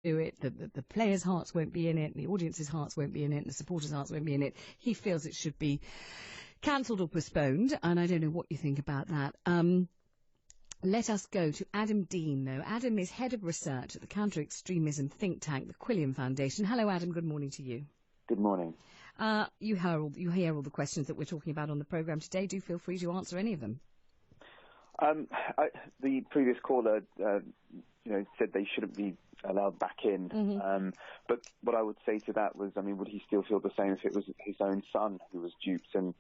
it, the players' hearts won't be in it, the audience's hearts won't be in it, and the supporters' hearts won't be in it. He feels it should be cancelled or postponed, and I don't know what you think about that. Let us go to Adam Deen, though. Adam is head of research at the counter-extremism think tank, the Quilliam Foundation. Hello, Adam. Good morning to you. Good morning. You hear all the questions that we're talking about on the programme today. Do feel free to answer any of them. The previous caller, said they shouldn't be allowed back in. Mm-hmm. But what I would say to that was, would he still feel the same if it was his own son who was duped and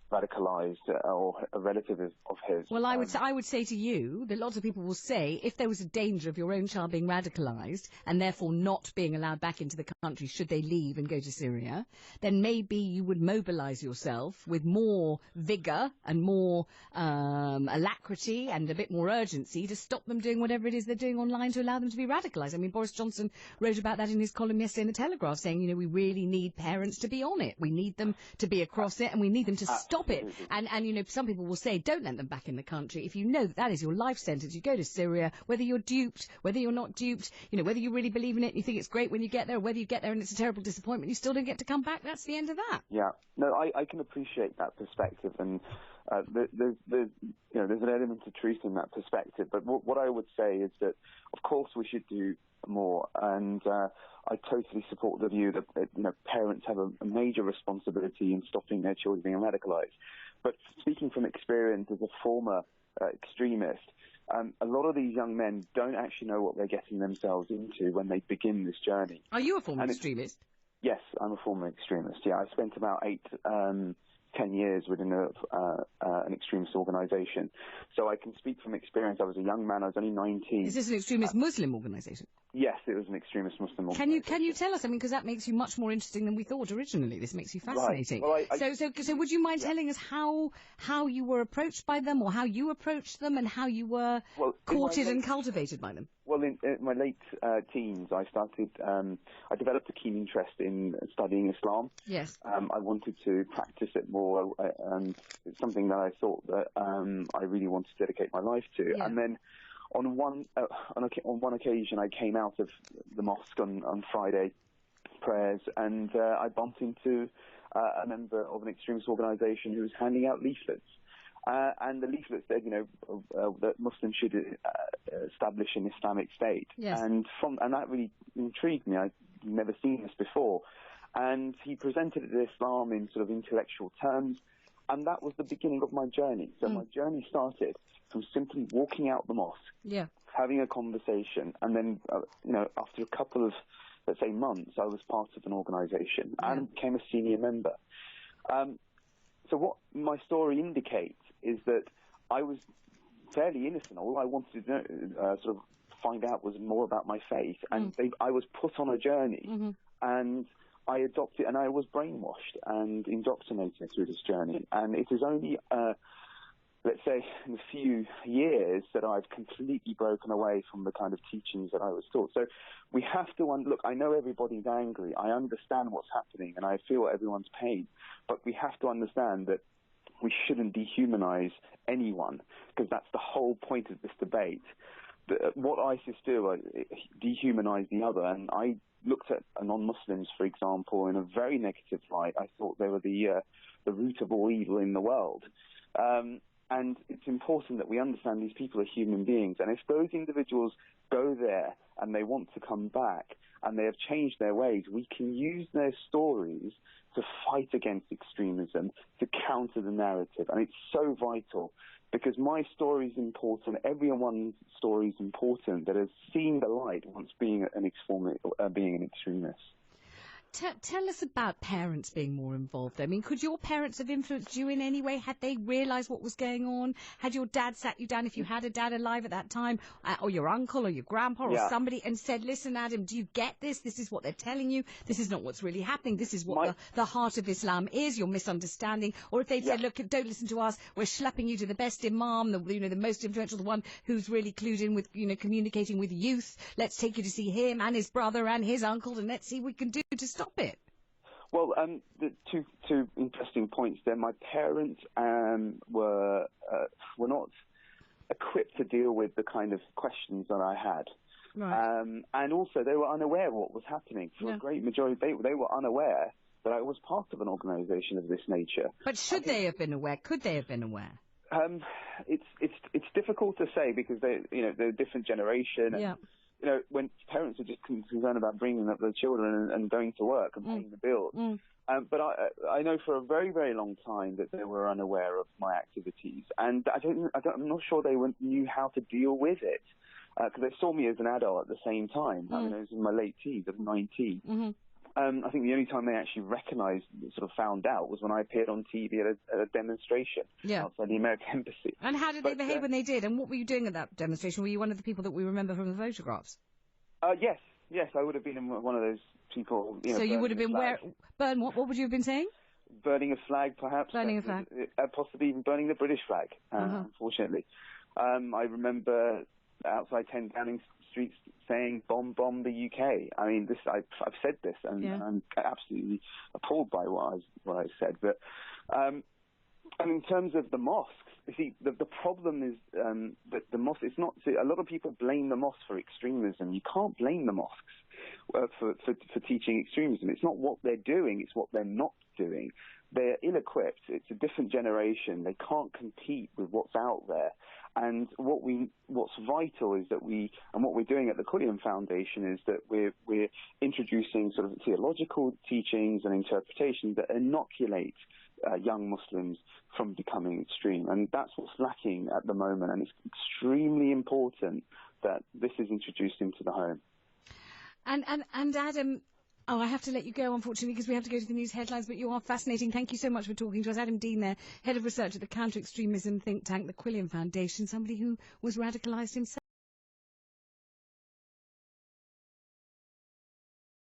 radicalised, or a relative of his? Well, I would say to you that lots of people will say if there was a danger of your own child being radicalised and therefore not being allowed back into the country should they leave and go to Syria, then maybe you would mobilise yourself with more vigour and more alacrity and a bit more urgency to stop them doing whatever it is they're doing online to allow them to be radicalised. Boris Johnson wrote about that in his column yesterday in the Telegraph, saying, we really need parents to be on it. We need them to be across it, and we need them to stop it. And some people will say, don't let them back in the country. If you know that is your life sentence, you go to Syria, whether you're duped, whether you're not duped, whether you really believe in it and you think it's great when you get there, or whether you get there and it's a terrible disappointment, you still don't get to come back. That's the end of that. Yeah. No, I can appreciate that perspective, and there's an element of truth in that perspective. But what I would say is that, of course, we should do more, and I totally support the view that parents have a major responsibility in stopping their children being radicalised. But speaking from experience as a former extremist, a lot of these young men don't actually know what they're getting themselves into when they begin this journey. Are you a former extremist? Yes, I'm a former extremist. Yeah, I spent about 10 years within an extremist organisation. So I can speak from experience. I was a young man. I was only 19. Is this an extremist Muslim organisation? Yes, it was an extremist Muslim organisation. Can you tell us? Because that makes you much more interesting than we thought originally. This makes you fascinating. Right. Well, so would you mind telling us how you were approached by them, or how you approached them, and how you were courted and cultivated by them? Well, in my late teens, I developed a keen interest in studying Islam. Yes. I wanted to practice it more, and it's something that I thought that I really wanted to dedicate my life to. Yeah. And then on one occasion, I came out of the mosque on Friday prayers, and I bumped into a member of an extremist organisation who was handing out leaflets. And the leaflet said, that Muslims should establish an Islamic state. Yes. And that really intrigued me. I'd never seen this before. And he presented Islam in sort of intellectual terms, and that was the beginning of my journey. So my journey started from simply walking out the mosque, having a conversation, and then, after a couple of, let's say, months, I was part of an organisation and became a senior member. So what my story indicates is that I was fairly innocent. All I wanted to know, sort of find out, was more about my faith. And I was put on a journey, and I adopted, and I was brainwashed and indoctrinated through this journey. And it is only, let's say, in a few years that I've completely broken away from the kind of teachings that I was taught. So we have to look, I know everybody's angry. I understand what's happening, and I feel everyone's pain. But we have to understand that we shouldn't dehumanize anyone, because that's the whole point of this debate. What ISIS do, dehumanize the other, and I looked at non-Muslims, for example, in a very negative light. I thought they were the root of all evil in the world. And it's important that we understand these people are human beings. And if those individuals go there and they want to come back and they have changed their ways, we can use their stories to fight against extremism, to counter the narrative. And it's so vital, because my story is important, everyone's story is important, that has seen the light once being an extremist. Tell us about parents being more involved. Could your parents have influenced you in any way? Had they realised what was going on? Had your dad sat you down, if you had a dad alive at that time, or your uncle or your grandpa or somebody, and said, listen, Adam, do you get this? This is what they're telling you. This is not what's really happening. This is what the heart of Islam is. You're misunderstanding. Or if they'd said, look, don't listen to us. We're schlepping you to the best imam, the most influential, the one who's really clued in with, communicating with youth. Let's take you to see him and his brother and his uncle, and let's see what we can do to stop it. Well, the two interesting points there. My parents were not equipped to deal with the kind of questions that I had. Right. And also, they were unaware of what was happening. For a great majority, they were unaware that I was part of an organisation of this nature. But should they have been aware? Could they have been aware? It's difficult to say because they're a different generation. And, when parents are just concerned about bringing up their children and going to work and paying the bills. But I know for a very, very long time that they were unaware of my activities, and I'm not sure they knew how to deal with it because they saw me as an adult at the same time. I mean, I was in my late teens, I was 19. I think the only time they actually recognised, sort of found out, was when I appeared on TV at a demonstration outside the American Embassy. And how did they behave when they did? And what were you doing at that demonstration? Were you one of the people that we remember from the photographs? Yes, I would have been one of those people. So you would have been burn what? What would you have been saying? Burning a flag, perhaps. Burning a flag. Possibly even burning the British flag. Unfortunately, I remember outside 10 Downing Street saying "bomb the UK." I mean, I've said this, and I'm absolutely appalled by what I said. But and in terms of the mosques, you see, the problem is that the mosque. It's not. See, a lot of people blame the mosque for extremism. You can't blame the mosques for teaching extremism. It's not what they're doing; it's what they're not doing. They're ill-equipped. It's a different generation. They can't compete with what's out there. And what's vital is that what we're doing at the Quilliam Foundation is that we're introducing sort of theological teachings and interpretations that inoculate young Muslims from becoming extreme. And that's what's lacking at the moment. And it's extremely important that this is introduced into the home. And Adam, I have to let you go, unfortunately, because we have to go to the news headlines, but you are fascinating. Thank you so much for talking to us. Adam Deen there, Head of Research at the counter-extremism think tank, the Quilliam Foundation, somebody who was radicalised himself.